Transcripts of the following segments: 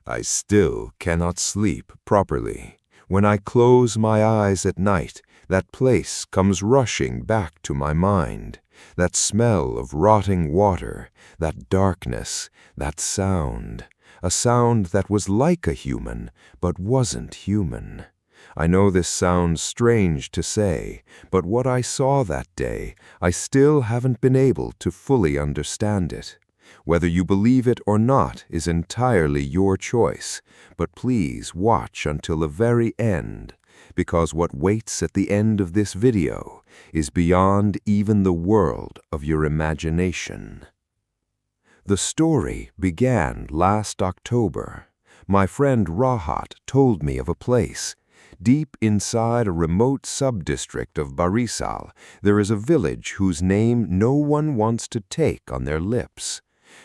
I still cannot sleep properly. When I close my eyes at night, that place comes rushing back to my mind. That smell of rotting water, that darkness, that sound. A sound that was like a human, but wasn't human. I know this sounds strange to say, but what I saw that day, I still haven't been able to fully understand it. Whether you believe it or not is entirely your choice, but please watch until the very end, because what waits at the end of this video is beyond even the world of your imagination. The story began last October. My friend Rahat told me of a place. Deep inside a remote sub-district of Barisal, there is a village whose name no one wants to take on their lips.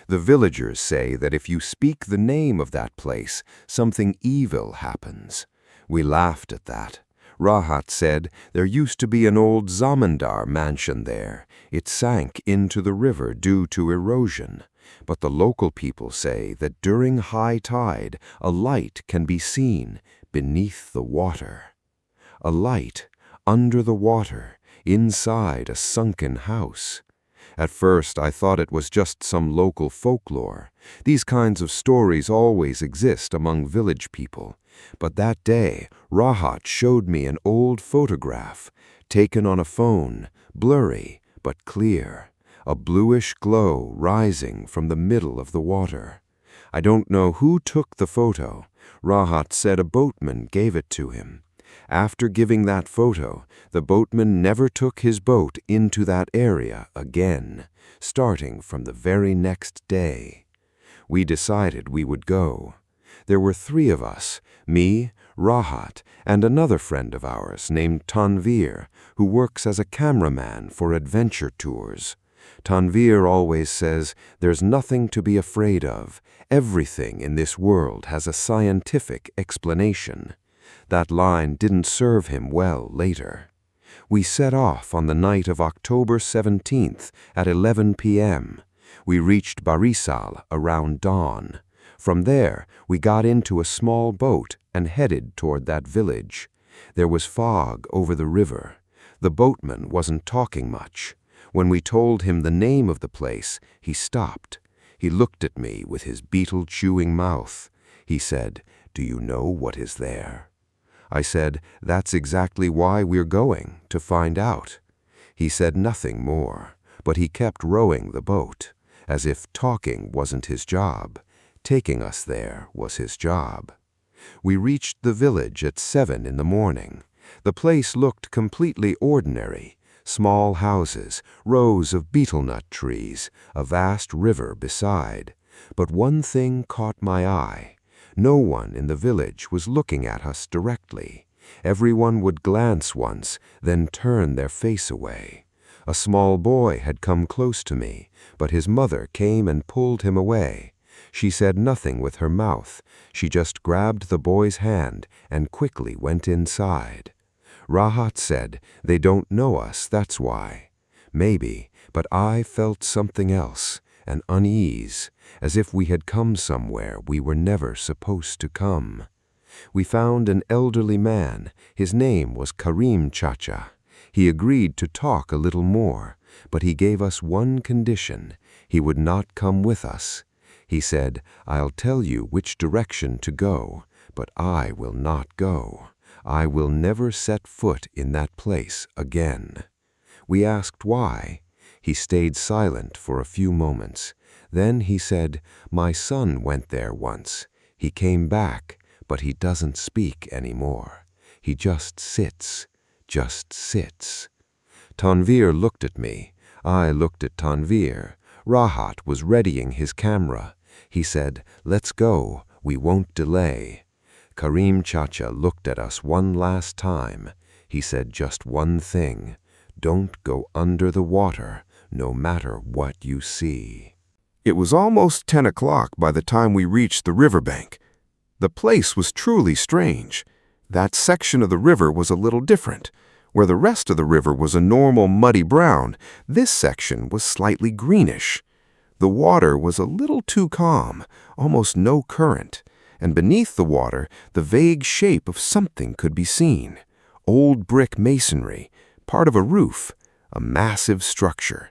The villagers say that if you speak the name of that place, something evil happens. We laughed at that. Rahat said there used to be an old zamindar mansion there. It sank into the river due to erosion. But the local people say that during high tide, a light can be seen beneath the water. A light under the water, inside a sunken house. At first, I thought it was just some local folklore. These kinds of stories always exist among village people. But that day, Rahat showed me an old photograph, taken on a phone, blurry but clear. A bluish glow rising from the middle of the water. I don't know who took the photo. Rahat said a boatman gave it to him. After giving that photo, the boatman never took his boat into that area again, starting from the very next day. We decided we would go. There were 3 of us, me, Rahat, and another friend of ours named Tanvir, who works as a cameraman for adventure tours. Tanvir always says there's nothing to be afraid of. Everything in this world has a scientific explanation. That line didn't serve him well later. We set off on the night of October 17th at 11 p.m. We reached Barisal around dawn. From there, we got into a small boat and headed toward that village. There was fog over the river. The boatman wasn't talking much. When we told him the name of the place, he stopped. He looked at me with his beetle-chewing mouth. He said, "Do you know what is there?" I said, "That's exactly why we're going, to find out." He said nothing more, but he kept rowing the boat, as if talking wasn't his job. Taking us there was his job. We reached the village at 7 in the morning. The place looked completely ordinary. Small houses, rows of betel-nut trees, a vast river beside. But one thing caught my eye. No one in the village was looking at us directly. Everyone would glance once, then turn their face away. A small boy had come close to me, but his mother came and pulled him away. She said nothing with her mouth. She just grabbed the boy's hand and quickly went inside. Rahat said, "They don't know us, that's why." Maybe, but I felt something else, an unease, as if we had come somewhere we were never supposed to come. We found an elderly man. His name was Karim Chacha. He agreed to talk a little more, but he gave us one condition. He would not come with us. He said, "I'll tell you which direction to go, but I will not go. I will never set foot in that place again." We asked why. He stayed silent for a few moments. Then he said, "My son went there once. He came back, but he doesn't speak anymore. He just sits, just sits." Tanvir looked at me. I looked at Tanvir. Rahat was readying his camera. He said, "Let's go. We won't delay." Karim Chacha looked at us one last time. He said just one thing: "Don't go under the water, no matter what you see." It was almost 10 o'clock by the time we reached the riverbank. The place was truly strange. That section of the river was a little different. Where the rest of the river was a normal muddy brown, this section was slightly greenish. The water was a little too calm, almost no current. and beneath the water, the vague shape of something could be seen. Old brick masonry, part of a roof, a massive structure.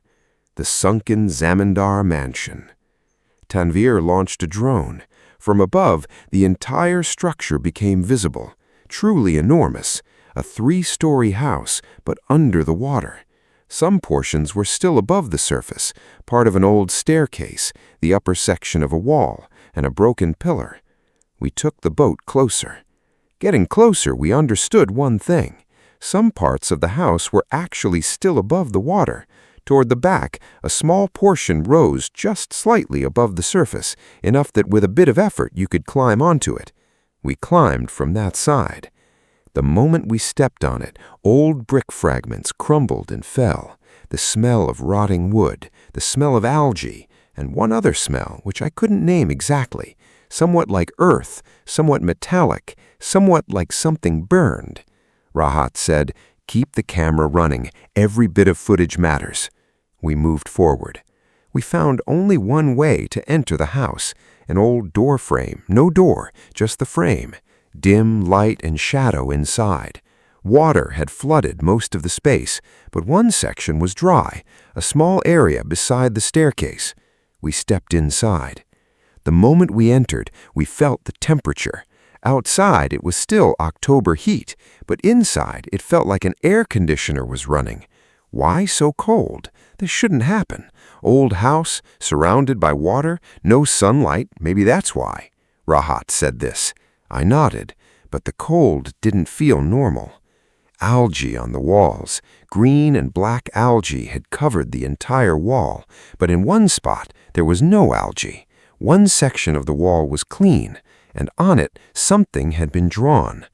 The sunken zamindar mansion. Tanvir launched a drone. From above, the entire structure became visible, truly enormous, a 3-story house, but under the water. Some portions were still above the surface, part of an old staircase, the upper section of a wall, and a broken pillar. We took the boat closer. Getting closer, we understood one thing. Some parts of the house were actually still above the water. Toward the back, a small portion rose just slightly above the surface, enough that with a bit of effort you could climb onto it. We climbed from that side. The moment we stepped on it, old brick fragments crumbled and fell. The smell of rotting wood, the smell of algae, and one other smell, which I couldn't name exactly, somewhat like earth, somewhat metallic, somewhat like something burned. Rahat said, "Keep the camera running. Every bit of footage matters." We moved forward. We found only one way to enter the house, an old door frame, no door, just the frame. Dim light and shadow inside. Water had flooded most of the space, but one section was dry, a small area beside the staircase. We stepped inside. The moment we entered, we felt the temperature. Outside, it was still October heat, but inside, it felt like an air conditioner was running. Why so cold? This shouldn't happen. Old house, surrounded by water, no sunlight, maybe that's why. Rahat said this. I nodded, but the cold didn't feel normal. Algae on the walls. Green and black algae had covered the entire wall, but in one spot there was no algae. One section of the wall was clean, and on it something had been drawn.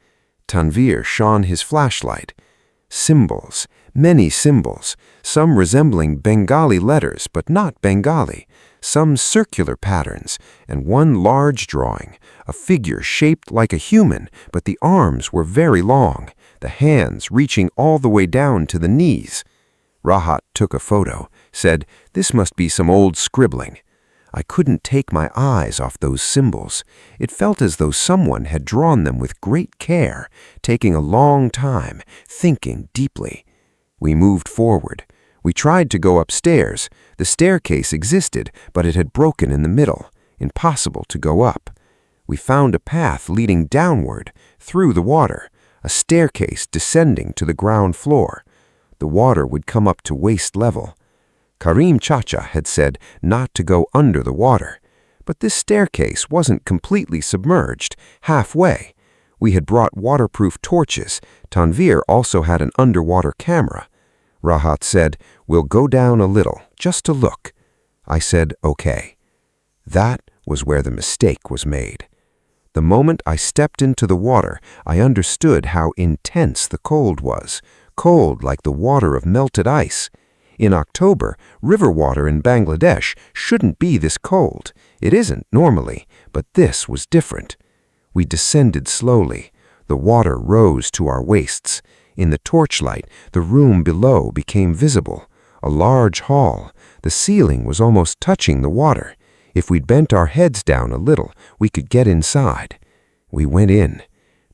Tanvir shone his flashlight. Symbols, many symbols, some resembling Bengali letters but not Bengali, some circular patterns, and one large drawing, a figure shaped like a human, but the arms were very long, the hands reaching all the way down to the knees. Rahat took a photo, said, "This must be some old scribbling." I couldn't take my eyes off those symbols. It felt as though someone had drawn them with great care, taking a long time, thinking deeply. We moved forward. We tried to go upstairs. The staircase existed, but it had broken in the middle. Impossible to go up. We found a path leading downward, through the water, a staircase descending to the ground floor. The water would come up to waist level. Karim Chacha had said not to go under the water, but this staircase wasn't completely submerged, halfway. We had brought waterproof torches. Tanvir also had an underwater camera. Rahat said, "We'll go down a little, just to look." I said, "Okay." That was where the mistake was made. The moment I stepped into the water, I understood how intense the cold was, cold like the water of melted ice. In October, river water in Bangladesh shouldn't be this cold. It isn't normally, but this was different. We descended slowly. The water rose to our waists. In the torchlight, the room below became visible. A large hall. The ceiling was almost touching the water. If we'd bent our heads down a little, we could get inside. We went in.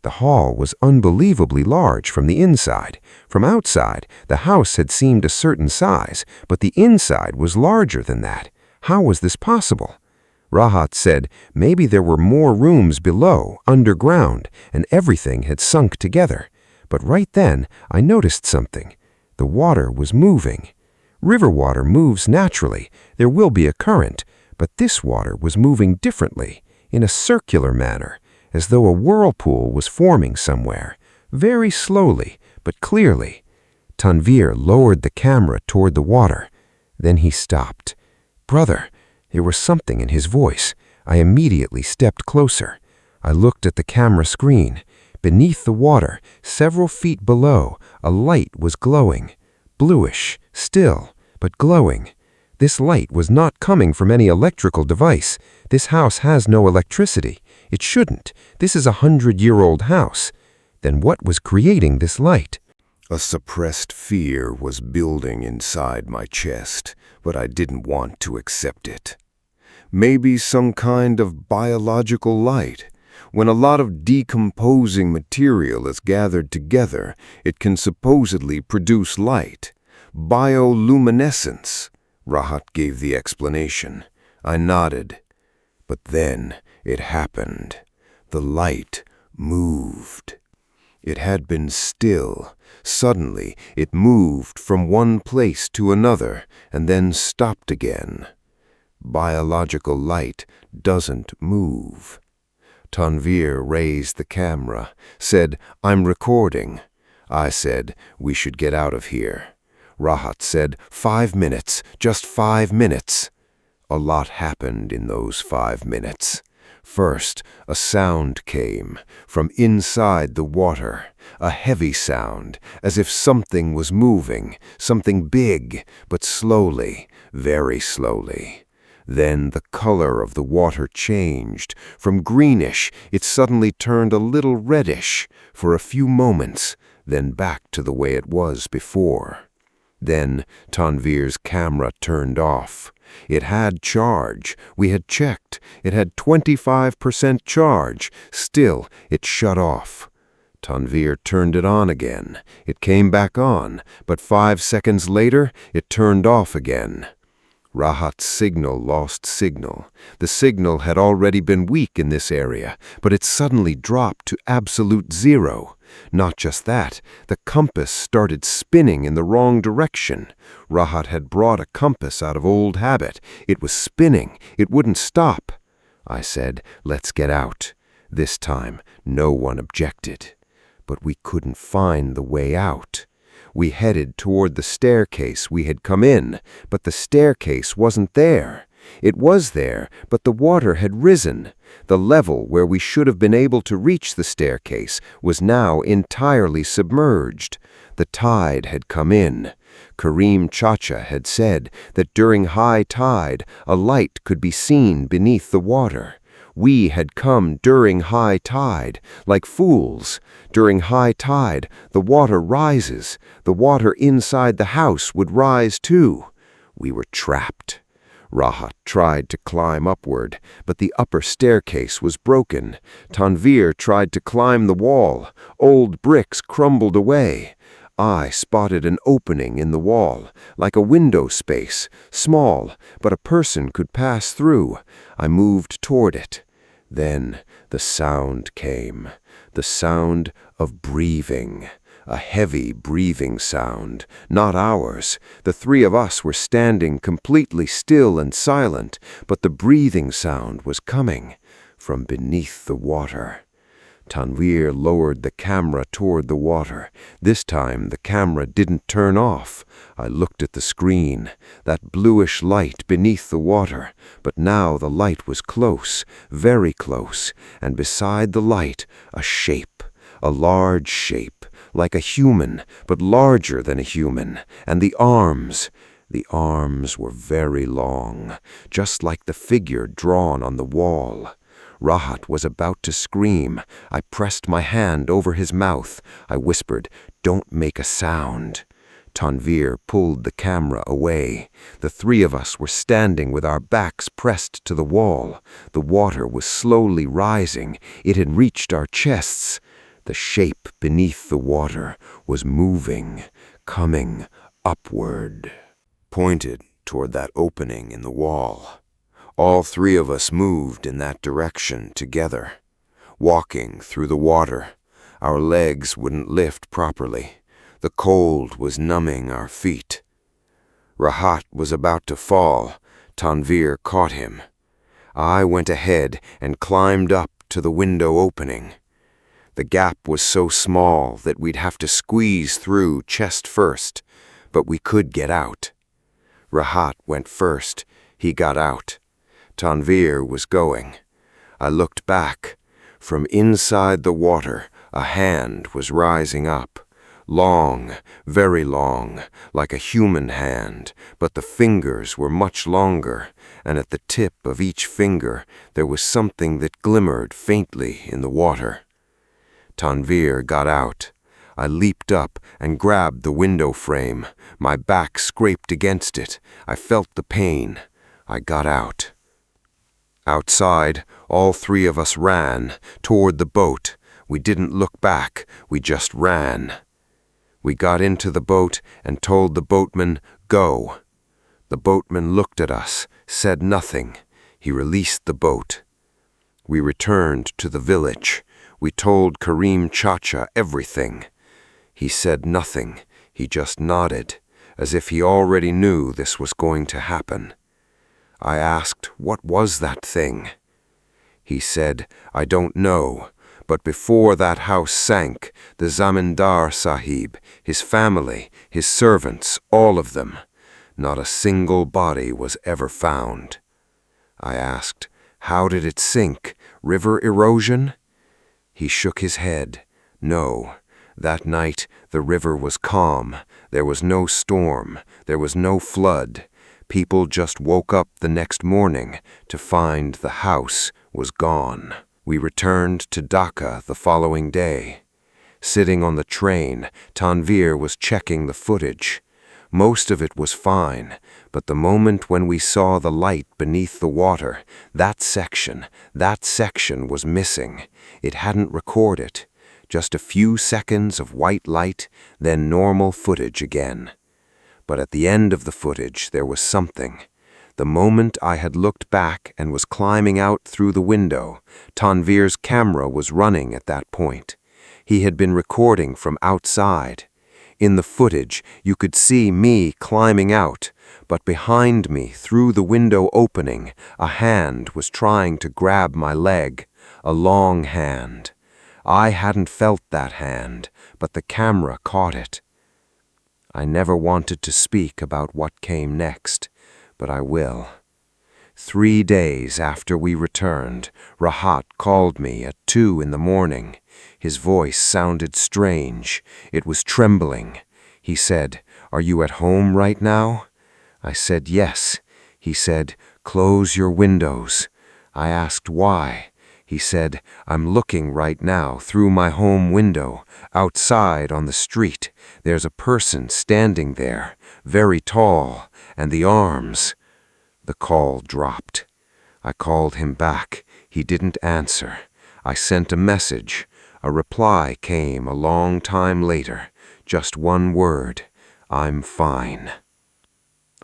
The hall was unbelievably large from the inside. From outside, the house had seemed a certain size, but the inside was larger than that. How was this possible? Rahat said maybe there were more rooms below, underground, and everything had sunk together. But right then, I noticed something. The water was moving. River water moves naturally. There will be a current, but this water was moving differently, in a circular manner, as though a whirlpool was forming somewhere, very slowly, but clearly. Tanvir lowered the camera toward the water. Then he stopped. "Brother," there was something in his voice. I immediately stepped closer. I looked at the camera screen. Beneath the water, several feet below, a light was glowing. Bluish, still, but glowing. This light was not coming from any electrical device. This house has no electricity. It shouldn't. This is a 100-year-old house. Then what was creating this light? A suppressed fear was building inside my chest, but I didn't want to accept it. Maybe some kind of biological light, When a lot of decomposing material is gathered together, it can supposedly produce light. Bioluminescence, Rahat gave the explanation. I nodded. But then it happened. The light moved. It had been still. Suddenly, it moved from one place to another and then stopped again. Biological light doesn't move. Tanvir raised the camera, said, "I'm recording." I said, "We should get out of here." Rahat said, 5 minutes, just 5 minutes." A lot happened in those 5 minutes. First, a sound came from inside the water, a heavy sound, as if something was moving, something big, but slowly, very slowly. Then the color of the water changed. From greenish, it suddenly turned a little reddish for a few moments, then back to the way it was before. Then Tanvir's camera turned off. It had charge. We had checked. It had 25% charge. Still, it shut off. Tanvir turned it on again. It came back on, but 5 seconds later, it turned off again. Rahat's signal lost signal. The signal had already been weak in this area, but it suddenly dropped to absolute zero. Not just that, the compass started spinning in the wrong direction. Rahat had brought a compass out of old habit. It was spinning. It wouldn't stop. I said, "Let's get out." This time, no one objected. But we couldn't find the way out. We headed toward the staircase we had come in, but the staircase wasn't there. It was there, but the water had risen. The level where we should have been able to reach the staircase was now entirely submerged. The tide had come in. Karim Chacha had said that during high tide, a light could be seen beneath the water. We had come during high tide, like fools. During high tide, the water rises. The water inside the house would rise too. We were trapped. Rahat tried to climb upward, but the upper staircase was broken. Tanvir tried to climb the wall. Old bricks crumbled away. I spotted an opening in the wall, like a window space, small, but a person could pass through. I moved toward it. Then the sound came, the sound of breathing, a heavy breathing sound, not ours. The three of us were standing completely still and silent, but the breathing sound was coming from beneath the water. Tanvir lowered the camera toward the water. This time the camera didn't turn off. I looked at the screen, that bluish light beneath the water, but now the light was close, very close, and beside the light, a shape, a large shape, like a human, but larger than a human, and the arms were very long, just like the figure drawn on the wall. Rahat was about to scream. I pressed my hand over his mouth. I whispered, "Don't make a sound." Tanvir pulled the camera away. The three of us were standing with our backs pressed to the wall. The water was slowly rising. It had reached our chests. The shape beneath the water was moving, coming upward, pointed toward that opening in the wall. All three of us moved in that direction together, walking through the water. Our legs wouldn't lift properly. The cold was numbing our feet. Rahat was about to fall. Tanvir caught him. I went ahead and climbed up to the window opening. The gap was so small that we'd have to squeeze through chest first, but we could get out. Rahat went first. He got out. Tanvir was going. I looked back. From inside the water, a hand was rising up. Long, very long, like a human hand, but the fingers were much longer, and at the tip of each finger there was something that glimmered faintly in the water. Tanvir got out. I leaped up and grabbed the window frame. My back scraped against it. I felt the pain. I got out. Outside, All three of us ran toward the boat. We didn't look back, we just ran. We got into the boat and told the boatman, "Go." The boatman looked at us, said nothing. He released the boat. We returned to the village. We told Karim Chacha everything. He said nothing. He just nodded, as if he already knew this was going to happen. I asked, "What was that thing?" He said, "I don't know, but before that house sank, the zamindar sahib, his family, his servants, all of them, not a single body was ever found." I asked, "How did it sink? River erosion?" He shook his head. "No. That night the river was calm. There was no storm. There was no flood. People just woke up the next morning to find the house was gone." We returned to Dhaka the following day. Sitting on the train, Tanvir was checking the footage. Most of it was fine, but the moment when we saw the light beneath the water, that section was missing. It hadn't recorded. Just a few seconds of white light, then normal footage again. But at the end of the footage, there was something. The moment I had looked back and was climbing out through the window, Tanvir's camera was running at that point. He had been recording from outside. In the footage, you could see me climbing out, but behind me, through the window opening, a hand was trying to grab my leg, a long hand. I hadn't felt that hand, but the camera caught it. I never wanted to speak about what came next, but I will. 3 days after we returned, Rahat called me at 2 in the morning. His voice sounded strange. It was trembling. He said, "Are you at home right now?" I said, "Yes." He said, "Close your windows." I asked why. He said, "I'm looking right now through my home window, outside on the street. There's a person standing there, very tall, and the arms." The call dropped. I called him back. He didn't answer. I sent a message. A reply came a long time later. Just one word: "I'm fine."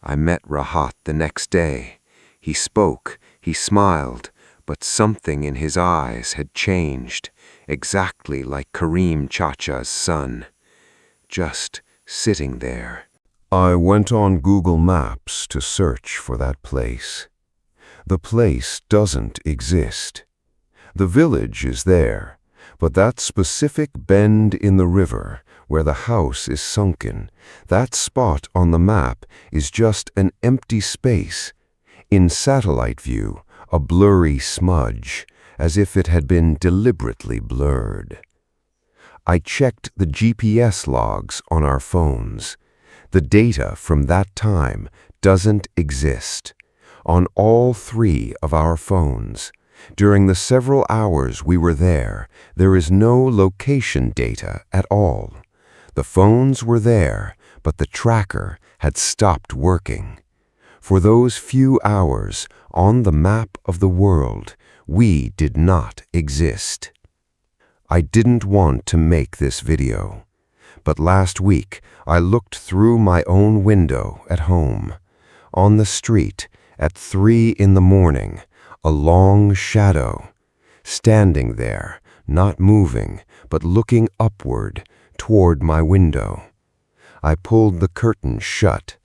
I met Rahat the next day. He spoke, he smiled, but something in his eyes had changed, exactly like Karim Chacha's son. Just sitting there. I went on Google Maps to search for that place. The place doesn't exist. The village is there, but that specific bend in the river where the house is sunken, that spot on the map is just an empty space. In satellite view, a blurry smudge, as if it had been deliberately blurred. I checked the GPS logs on our phones. The data from that time doesn't exist. On all 3 of our phones, during the several hours we were there is no location data at all. The phones were there, but the tracker had stopped working. For those few hours, on the map of the world, we did not exist. I didn't want to make this video, but last week I looked through my own window at home. On the street, at 3 in the morning, a long shadow, standing there, not moving, but looking upward toward my window. I pulled the curtain shut.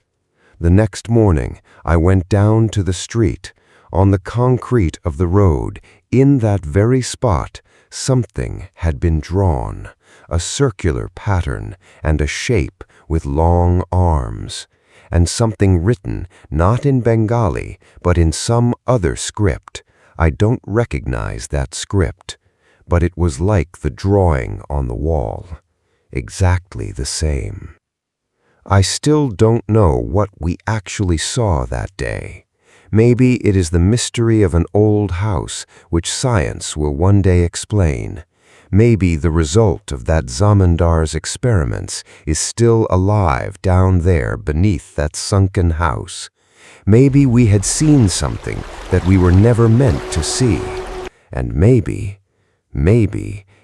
The next morning, I went down to the street. On the concrete of the road, in that very spot, something had been drawn, a circular pattern and a shape with long arms, and something written, not in Bengali, but in some other script. I don't recognize that script, but it was like the drawing on the wall, exactly the same. I still don't know what we actually saw that day. Maybe it is the mystery of an old house which science will one day explain. Maybe the result of that zamindar's experiments is still alive down there beneath that sunken house. Maybe we had seen something that we were never meant to see. And maybe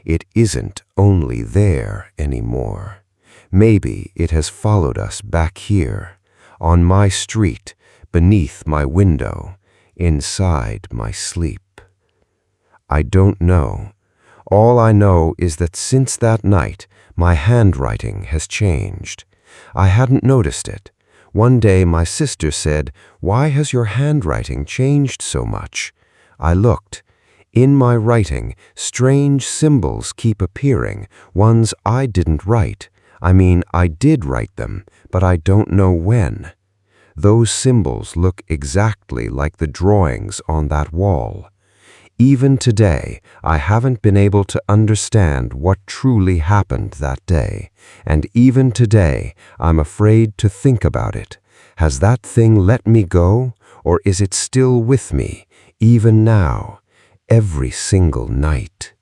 it isn't only there anymore. Maybe it has followed us back here, on my street, beneath my window, inside my sleep. I don't know. All I know is that since that night, my handwriting has changed. I hadn't noticed it. One day my sister said, "Why has your handwriting changed so much?" I looked. In my writing, strange symbols keep appearing, ones I didn't write. I mean, I did write them, but I don't know when. Those symbols look exactly like the drawings on that wall. Even today, I haven't been able to understand what truly happened that day, and even today, I'm afraid to think about it. Has that thing let me go, or is it still with me, even now, every single night?